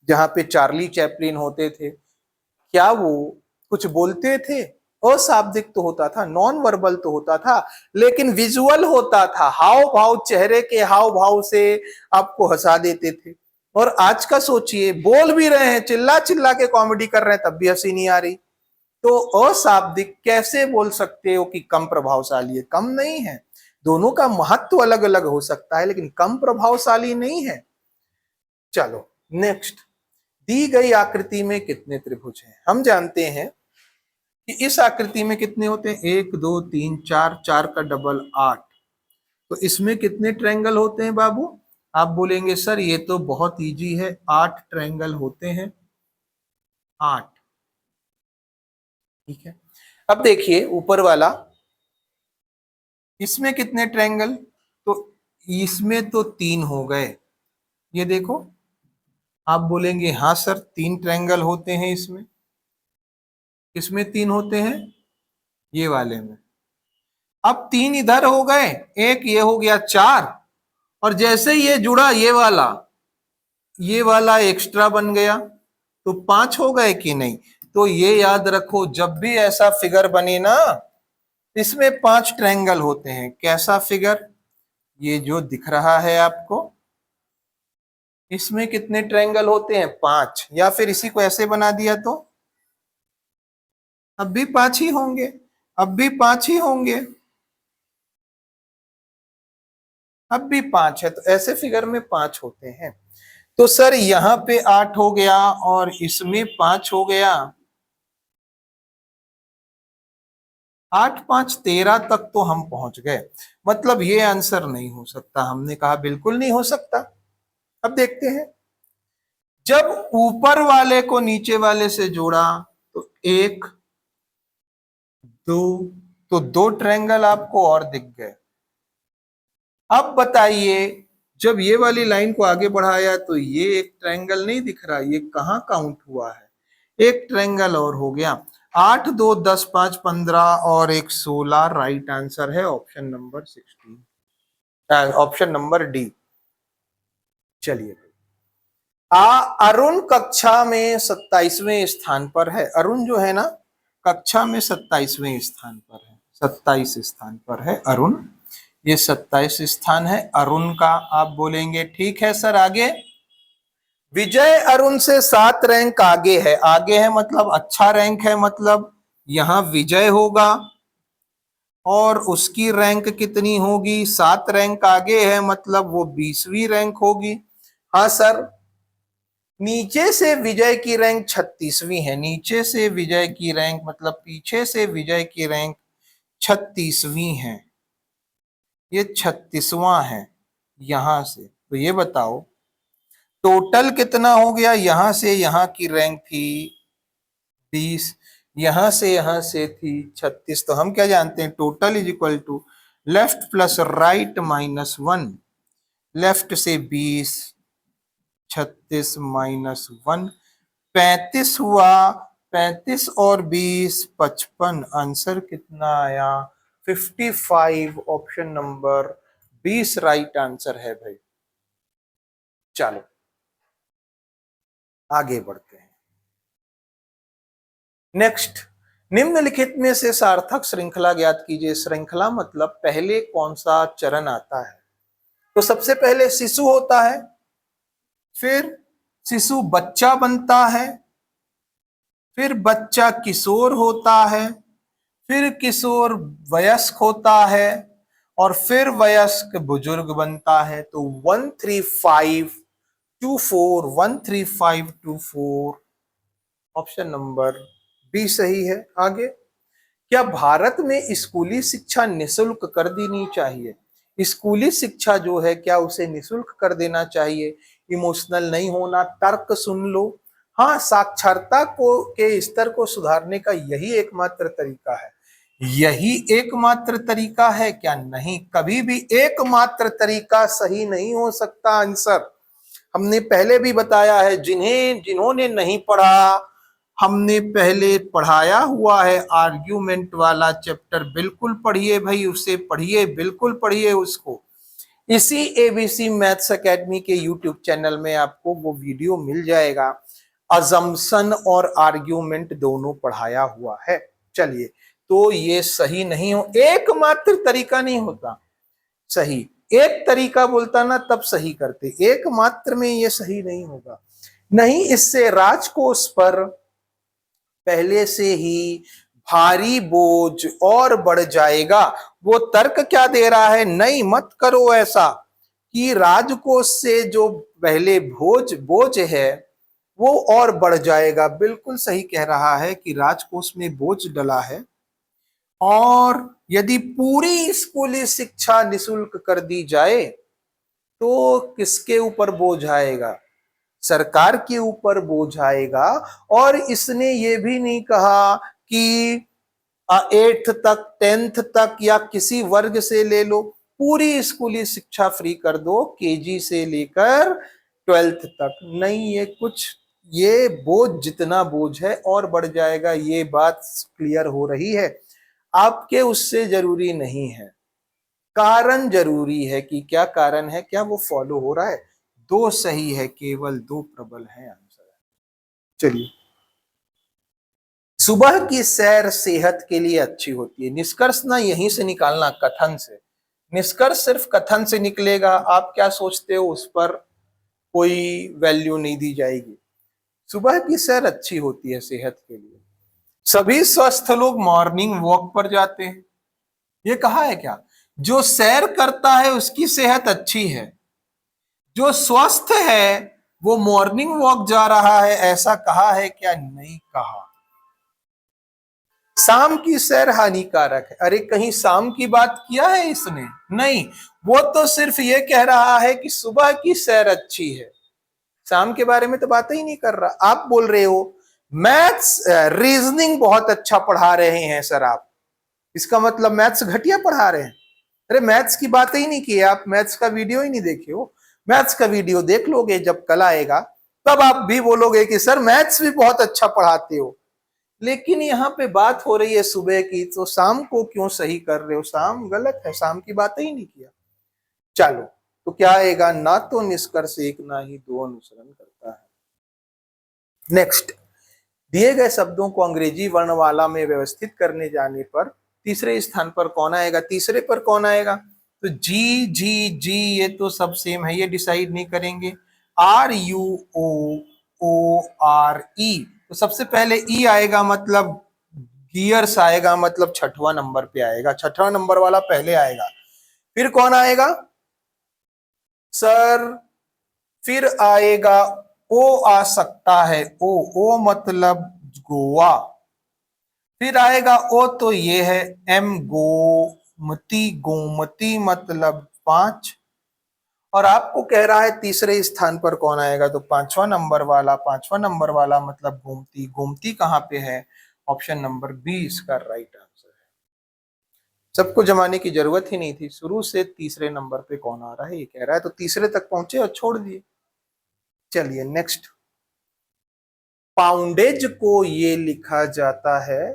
जहां पे चार्ली चैपलिन होते थे, क्या वो कुछ बोलते थे? अशाब्दिक तो होता था, नॉन वर्बल तो होता था, लेकिन विजुअल होता था, हाव भाव, चेहरे के हाव भाव से आपको हंसा देते थे। और आज का सोचिए, बोल भी रहे हैं, चिल्ला चिल्ला के कॉमेडी कर रहे हैं, तब भी हंसी नहीं आ रही। तो अशाब्दिक कैसे बोल सकते हो कि कम प्रभावशाली है? कम नहीं है, दोनों का महत्व अलग अलग हो सकता है, लेकिन कम प्रभावशाली नहीं है। चलो नेक्स्ट, दी गई आकृति में कितने त्रिभुज हैं? हम जानते हैं कि इस आकृति में कितने होते हैं? 1 2 3 4, 4 का डबल 8। तो इसमें कितने ट्रायंगल होते हैं बाबू? आप बोलेंगे सर ये तो बहुत इजी है, 8 ट्रायंगल होते हैं, 8। ठीक है, अब देखिए ऊपर वाला, इसमें कितने ट्रायंगल? तो इसमें तो 3 हो गए, ये देखो। आप बोलेंगे हाँ सर 3 ट्रायंगल होते हैं इसमें, इसमें 3 होते हैं, ये वाले में। अब 3 इधर हो गए, एक ये हो गया 4, और जैसे ये जुड़ा ये वाला एक्स्ट्रा बन गया, तो 5 हो गए कि नहीं? तो ये याद रखो, जब भी ऐसा फिगर बने ना, इसमें 5 ट्रायंगल होते हैं। कैसा फिगर? ये जो दिख रहा है आपको, इसमें कितने ट्रायंगल होते हैं? 5। या फिर इसी को ऐसे बना दिया तो अब भी 5 ही होंगे, अब भी 5 ही होंगे, अब भी 5 है, तो ऐसे फिगर में 5 होते हैं। तो सर यहां पे 8 हो गया और इसमें 5 हो गया, 8 5 13 तक तो हम पहुंच गए। मतलब ये आंसर नहीं हो सकता, हमने कहा बिल्कुल नहीं हो सकता। अब देखते हैं, जब ऊपर वाले को नीचे वाले से जोड़ा तो 1 2, तो 2 ट्रायंगल आपको और दिख गए। अब बताइए, जब ये वाली लाइन को आगे बढ़ाया तो ये एक ट्रायंगल नहीं दिख रहा, ये कहां काउंट हुआ है? एक ट्रायंगल और हो गया। 8 2 10 5 15 और एक 16, राइट आंसर है option number 16, option number D. चलिए, अरुण कक्षा में 27वें स्थान पर है। अरुण जो है ना, कक्षा में 27वें स्थान पर है, 27 स्थान पर है अरुण, ये 27 स्थान है अरुण का। आप बोलेंगे ठीक है सर, आगे विजय अरुण से 7 रैंक आगे है। आगे है मतलब अच्छा रैंक है, मतलब यहां विजय होगा और उसकी रैंक कितनी होगी? 7 रैंक आगे है, मतलब वो 20वीं रैंक होगी। हाँ सर, नीचे से विजय की रैंक 36वीं है, नीचे से विजय की रैंक मतलब पीछे से विजय की रैंक 36वीं है, ये 36वां है यहां से। तो ये बताओ टोटल कितना हो गया? यहां से यहां की रैंक थी 20, यहां से थी 36, तो हम क्या जानते हैं, total is equal to left plus right -1, left से 20, 36 -1, 35 हुआ, 35 और 20 55, आंसर कितना आया? 55, ऑप्शन नंबर 20 राइट आंसर है भाई। चलो आगे बढ़ते हैं। नेक्स्ट, निम्नलिखित में से सार्थक श्रृंखला ज्ञात कीजिए। श्रृंखला मतलब पहले कौन सा चरण आता है? तो सबसे पहले शिशु होता है, फिर शिशु बच्चा बनता है, फिर बच्चा किशोर होता है, फिर किशोर वयस्क होता है और फिर वयस्क बुजुर्ग बनता है। तो 13524, 13524, ऑप्शन नंबर बी सही है। आगे, क्या भारत में स्कूली शिक्षा निशुल्क कर देनी चाहिए? स्कूली शिक्षा जो है क्या उसे निशुल्क कर देना चाहिए? इमोशनल नहीं होना, तर्क सुन लो। हाँ, साक्षरता को के स्तर को सुधारने का यही एकमात्र तरीका है। यही एकमात्र तरीका है क्या? नहीं, कभी भी एकमात्र तरीका सही नहीं हो सकता आंसर। हमने पहले भी बताया है, जिन्होंने नहीं पढ़ा, हमने पहले पढ़ाया हुआ है आर्ग्यूमेंट वाला चैप्टर, बिल्कुल पढ़िए भाई, उसे पढ़िए, बिल्कुल पढ़िए उसको। इसी एबीसी मैथ्स एकेडमी के यूट्यूब चैनल में आपको वो वीडियो मिल जाएगा, अजम्पशन और आर्ग्यूमेंट दोनों पढ़ाया हुआ है। चलिए, तो ये सही नहीं हो, एकमात्र तरीका नहीं होता सही, एक तरीका बोलता ना तब सही करते, एकमात्र में ये सही नहीं होगा। नहीं, इससे राजकोष पर पहले से ही भारी बोझ और बढ़ जाएगा। वो तर्क क्या दे रहा है? नहीं, मत करो ऐसा, कि राजकोष से जो पहले बोझ बोझ है वो और बढ़ जाएगा। बिल्कुल सही कह रहा है कि राजकोष में बोझ डला है, और यदि पूरी स्कूली शिक्षा निशुल्क कर दी जाए तो किसके ऊपर बोझ आएगा? सरकार के ऊपर बोझ आएगा। और इसने ये भी नहीं कहा कि 8th तक, 10th तक या किसी वर्ग से ले लो, पूरी स्कूली शिक्षा फ्री कर दो, केजी से लेकर 12th तक। नहीं, ये कुछ, ये बोझ जितना बोझ है और बढ़ जाएगा, ये बात क्लियर हो रही है। आपके उससे जरूरी नहीं है, कारण जरूरी है कि क्या कारण है, क्या वो फॉलो हो रहा है। 2 सही है, केवल 2 प्रबल है आंसर। चलिए, सुबह की सैर सेहत के लिए अच्छी होती है। निष्कर्ष ना यहीं से निकालना, कथन से। निष्कर्ष सिर्फ कथन से निकलेगा, आप क्या सोचते हो उस पर कोई वैल्यू नहीं दी जाएगी। सुबह की सैर अच्छी होती है सेहत के लिए। सभी स्वस्थ लोग मॉर्निंग वॉक पर जाते हैं। ये कहा है क्या? जो सैर करता है उसकी सेहत अच्छी है, जो स्वस्थ है वो मॉर्निंग वॉक जा रहा है, ऐसा कहा है क्या? नहीं कहा। शाम की सैर हानिकारक है, अरे कहीं शाम की बात किया है इसने? नहीं, वो तो सिर्फ ये कह रहा है कि सुबह की सैर अच्छी है, शाम के बारे में तो बात ही नहीं कर रहा। आप बोल रहे हो मैथ्स रीजनिंग बहुत अच्छा पढ़ा रहे हैं सर आप, इसका मतलब मैथ्स घटिया पढ़ा रहे हैं। अरे मैथ्स की बात ही नहीं की है, आप मैथ्स का वीडियो ही नहीं देखे हो। मैथ्स का वीडियो देख लोगे जब कल आएगा, तब आप भी बोलोगे कि सर मैथ्स भी बहुत अच्छा पढ़ाते हो। लेकिन यहाँ पे बात हो रही है सुबह की, तो शाम को क्यों सही कर रहे हो? शाम गलत है, शाम की बात ही नहीं किया। चलो, तो क्या आएगा? ना तो निष्कर्ष एक ना ही दो अनुसरण करता है। नेक्स्ट, दिए गए शब्दों को अंग्रेजी वर्णमाला में व्यवस्थित करने जाने पर तीसरे स्थान पर कौन आएगा? तीसरे पर कौन आएगा? तो जी जी जी, ये तो सब सेम है, ये डिसाइड नहीं करेंगे। R U O O R E, तो सबसे पहले ई आएगा, मतलब गियर्स आएगा, मतलब छठवां नंबर पे आएगा, छठवां नंबर वाला पहले आएगा। फिर कौन आएगा सर? फिर आएगा ओ, आ सकता है ओ, ओ मतलब गोवा। फिर आएगा ओ, तो ये है एम, गोमती, गोमती मतलब 5। और आपको कह रहा है तीसरे स्थान पर कौन आएगा? तो पांचवा नंबर वाला, पांचवा नंबर वाला मतलब गोमती। गोमती कहां पे है? ऑप्शन नंबर बी इसका राइट आंसर है। सबको जमाने की जरूरत ही नहीं थी, शुरू से तीसरे नंबर पे कौन आ रहा है ये कह रहा है, तो तीसरे तक पहुंचे और छोड़ दिए। चलिए नेक्स्ट, पाउंडेज को ये लिखा जाता है,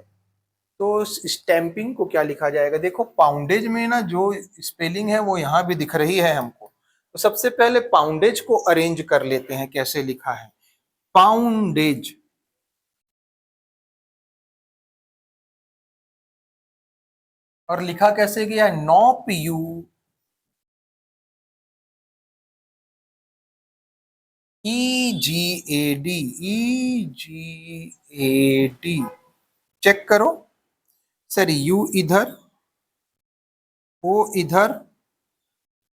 तो स्टैंपिंग को क्या लिखा जाएगा? देखो पाउंडेज में ना जो स्पेलिंग है वो यहां भी दिख रही है हमको, तो सबसे पहले पाउंडेज को अरेंज कर लेते हैं, कैसे लिखा है पाउंडेज। और लिखा कैसे गया? नॉप U E G A D, E G A D. Check करो सर, यू इधर, ओ इधर,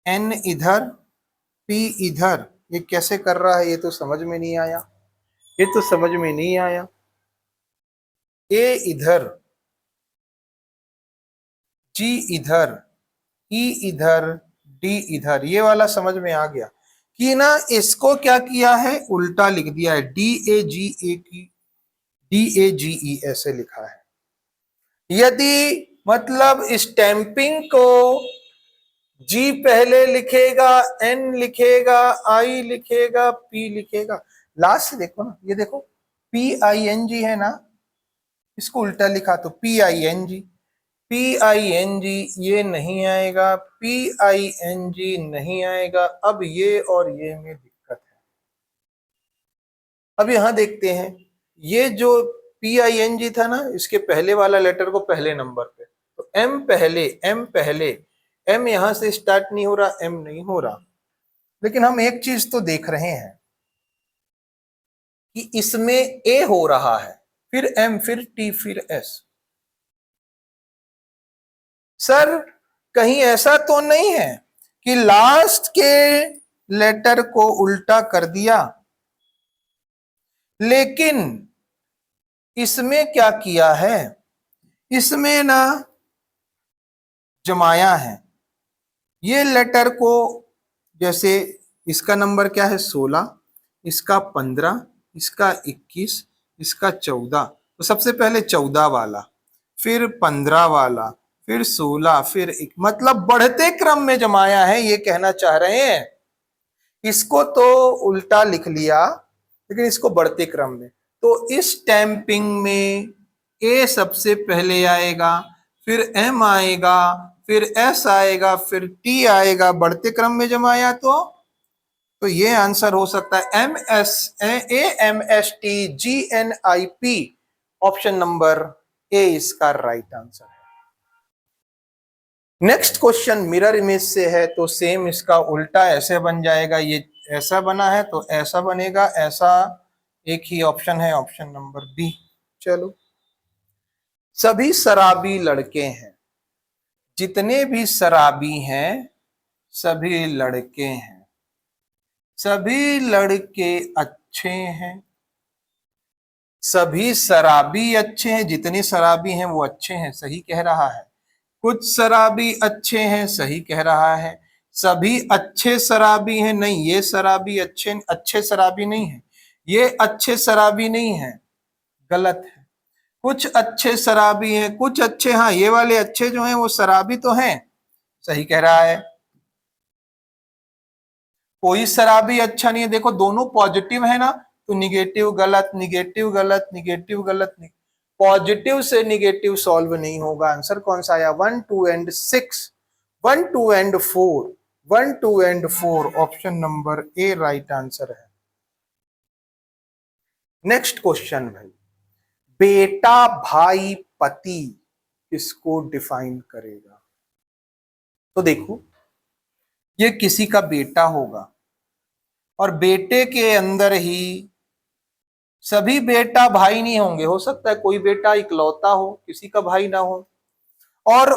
एन इधर, पी इधर, ये कैसे कर रहा है? ये तो समझ में नहीं आया, ये तो समझ में नहीं आया। ए इधर, जी इधर, ई इधर, डी इधर, ये वाला समझ में आ गया कि ना इसको क्या किया है? उल्टा लिख दिया है, डी ए जी ए की डी ए जी ई ऐसे लिखा है। यदि मतलब स्टैंपिंग को जी पहले लिखेगा, एन लिखेगा, आई लिखेगा, पी लिखेगा, लास्ट देखो ना, ये देखो पी आई एन जी है ना, इसको उल्टा लिखा तो P I N G, P I N G ये नहीं आएगा, पी आई एन जी नहीं आएगा। अब ये और ये में दिक्कत है। अब यहां देखते हैं, ये जो पी आई एन जी था ना, इसके पहले वाला लेटर को पहले नंबर पे, तो एम पहले, एम पहले, एम यहां से स्टार्ट नहीं हो रहा, एम नहीं हो रहा। लेकिन हम एक चीज तो देख रहे हैं कि इसमें ए हो रहा है, फिर एम, फिर टी, फिर एस। सर कहीं ऐसा तो नहीं है कि लास्ट के लेटर को उल्टा कर दिया, लेकिन इसमें क्या किया है? इसमें ना जमाया है ये लेटर को, जैसे इसका नंबर क्या है? 16, इसका 15, इसका 21, इसका 14, तो सबसे पहले 14 वाला, फिर 15 वाला, फिर 16, फिर मतलब बढ़ते क्रम में जमाया है, ये कहना चाह रहे हैं। इसको तो उल्टा लिख लिया, लेकिन इसको बढ़ते क्रम में। तो इस स्टैंपिंग में ए सबसे पहले आएगा, फिर एम आएगा, फिर एस आएगा, फिर टी आएगा, बढ़ते क्रम में जमाया तो ये आंसर हो सकता है M S A M S T G N I P. Option number A इसका राइट आंसर है। नेक्स्ट क्वेश्चन मिरर इमेज से है, तो सेम इसका उल्टा ऐसे बन जाएगा, ये ऐसा बना है तो ऐसा बनेगा, ऐसा एक ही ऑप्शन है, ऑप्शन नंबर बी। चलो, सभी शराबी लड़के हैं, जितने भी शराबी हैं सभी लड़के हैं, सभी लड़के अच्छे हैं, सभी शराबी अच्छे हैं, जितने शराबी हैं वो अच्छे हैं, सही कह रहा है। कुछ शराबी अच्छे हैं, सही कह रहा है। सभी अच्छे शराबी हैं, नहीं, ये शराबी अच्छे अच्छे शराबी नहीं है, ये अच्छे शराबी नहीं है, गलत है। कुछ अच्छे शराबी हैं, कुछ अच्छे, हाँ ये वाले अच्छे जो हैं वो शराबी तो हैं, सही कह रहा है। कोई शराबी अच्छा नहीं है, देखो दोनों पॉजिटिव है ना, तो निगेटिव गलत, निगेटिव गलत, निगेटिव गलत, नहीं, पॉजिटिव से निगेटिव सॉल्व नहीं होगा। आंसर कौन सा आया? 1 2 and 6, 1 2 and 4, 1 2 and 4, option number A right answer है। नेक्स्ट क्वेश्चन भाई, बेटा भाई पति इसको डिफाइन करेगा। तो देखो, ये किसी का बेटा होगा और बेटे के अंदर ही सभी बेटा भाई नहीं होंगे, हो सकता है कोई बेटा इकलौता हो, किसी का भाई ना हो। और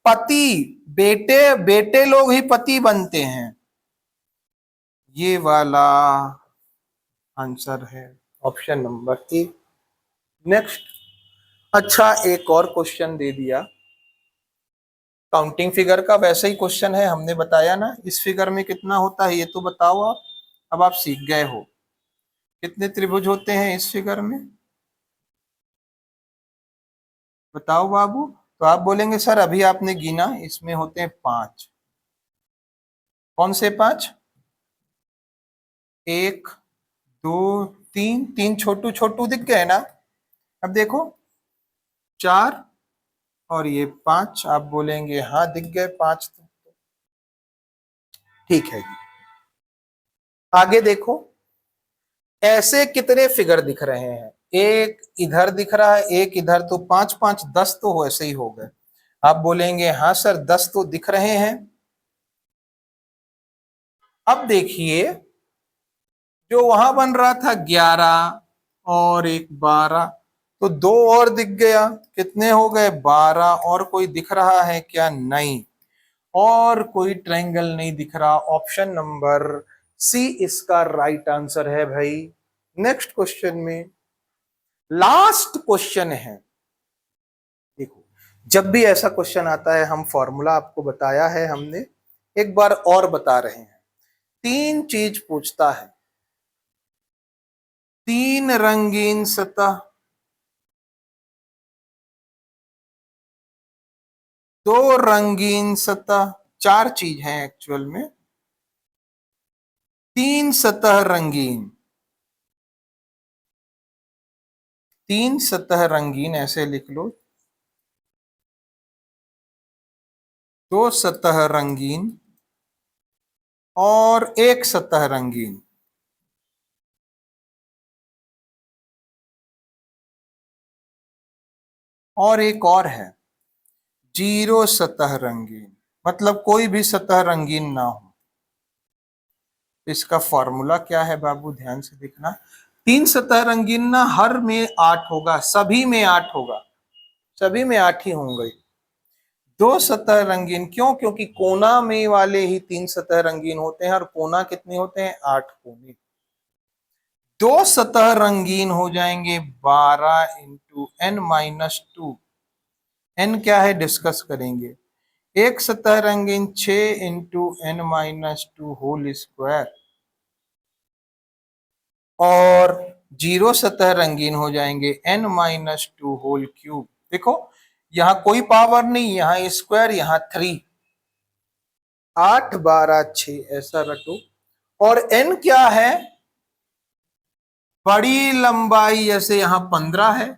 पति, बेटे बेटे लोग ही पति बनते हैं, ये वाला आंसर है ऑप्शन नंबर ए। नेक्स्ट, अच्छा एक और क्वेश्चन दे दिया काउंटिंग फिगर का, वैसे ही क्वेश्चन है, हमने बताया ना इस फिगर में कितना होता है, ये तो बताओ आप। अब आप सीख गए हो कितने त्रिभुज होते हैं इस फिगर में, बताओ बाबू। तो आप बोलेंगे सर अभी आपने गिना, इसमें होते हैं 5। कौन से 5? 1 2 3, 3 छोटू छोटू दिख गए ना। अब देखो 4 और ये 5, आप बोलेंगे हाँ दिख गए 5, तो ठीक है जी। आगे देखो, ऐसे कितने फिगर दिख रहे हैं, एक इधर दिख रहा है, एक इधर, तो 5 5 10 तो वैसे ही हो गए। आप बोलेंगे हाँ सर 10 तो दिख रहे हैं। अब देखिए, जो वहां बन रहा था 11 और एक 12, तो 2 और दिख गया, कितने हो गए? 12। और कोई दिख रहा है क्या? नहीं, और कोई ट्रायंगल नहीं दिख रहा। ऑप्शन नंबर सी इसका राइट आंसर है भाई। नेक्स्ट क्वेश्चन में, लास्ट क्वेश्चन है। देखो, जब भी ऐसा क्वेश्चन आता है, हम फॉर्मूला आपको बताया है हमने, एक बार और बता रहे हैं। 3 चीज पूछता है, 3 रंगीन सतह, 2 रंगीन सतह, 4 चीज है एक्चुअल में। 3 सतह रंगीन, 3 सतह रंगीन ऐसे लिख लो, 2 सतह रंगीन और 1 सतह रंगीन। और एक और है 0 सतह रंगीन, मतलब कोई भी सतह रंगीन ना हो। इसका फॉर्मूला क्या है बाबू, ध्यान से देखना। 3 सतह रंगीन ना हर में 8 होगा, सभी में 8 होगा, सभी में 8 ही होंगे। 2 सतह रंगीन क्यों? क्योंकि कोना में वाले ही 3 सतह रंगीन होते हैं, और कोना कितने होते हैं? 8 कोने। 2 सतह रंगीन हो जाएंगे 12 इंटू n-2, n क्या है डिस्कस करेंगे। 1 सतह रंगीन 6 इंटू n-2 होल स्क्वायर, और 0 सतह रंगीन हो जाएंगे n-2 होल क्यूब। देखो यहां कोई पावर नहीं, यहां स्क्वायर, यहां 3, 8 12 6 ऐसा रटो। और n क्या है? बड़ी लंबाई, जैसे यहां 15 है,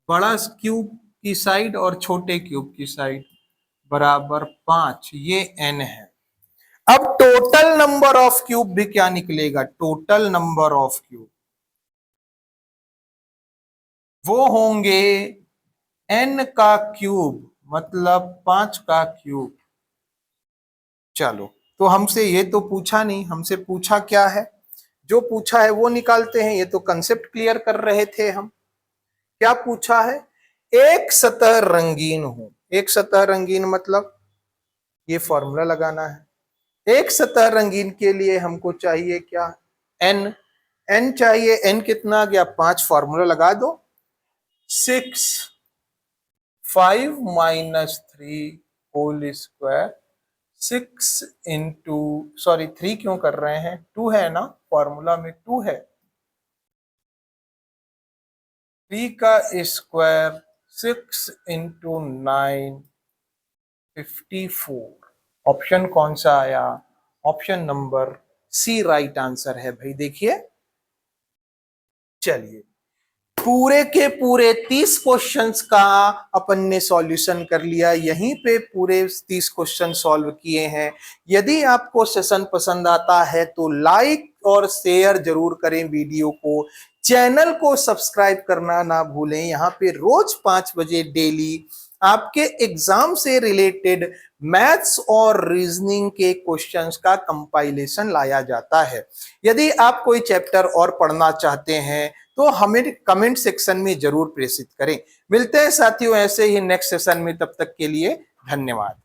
बड़ा क्यूब की साइड और छोटे क्यूब की साइड बराबर 5, ये n है। अब टोटल नंबर ऑफ क्यूब भी क्या निकलेगा? टोटल नंबर ऑफ क्यूब वो होंगे n का क्यूब, मतलब 5 का क्यूब। चलो, तो हमसे ये तो पूछा नहीं, हमसे पूछा क्या है, जो पूछा है वो निकालते हैं। ये तो कंसेप्ट क्लियर कर रहे थे हम। क्या पूछा है? एक सतह रंगीन हो। एक सतह रंगीन मतलब ये फॉर्मूला लगाना है। एक सतह रंगीन के लिए हमको चाहिए क्या? एन। एन चाहिए। एन कितना आ गया? 5। फॉर्मूला लगा दो। 6 5 minus 3 whole square 6 into, sorry 3 क्यों कर रहे हैं, 2 है ना, फॉर्मूला में 2 है। 3 का स्क्वायर 6 इंटू 9 54। ऑप्शन कौन सा आया? Option number C right answer है भाई। देखिए, चलिए पूरे के पूरे 30 क्वेश्चंस का अपन ने सॉल्यूशन कर लिया। यहीं पे पूरे 30 क्वेश्चन सॉल्व किए हैं। यदि आपको सेशन पसंद आता है तो लाइक और शेयर जरूर करें वीडियो को। चैनल को सब्सक्राइब करना ना भूलें। यहाँ पे रोज 5 बजे डेली आपके एग्जाम से रिलेटेड मैथ्स और रीजनिंग के क्वेश्चंस का कंपाइलेशन लाया जाता है। यदि आप कोई चैप्टर और पढ़ना चाहते हैं तो हमें कमेंट सेक्शन में जरूर प्रेषित करें। मिलते हैं साथियों ऐसे ही नेक्स्ट सेशन में, तब तक के लिए धन्यवाद।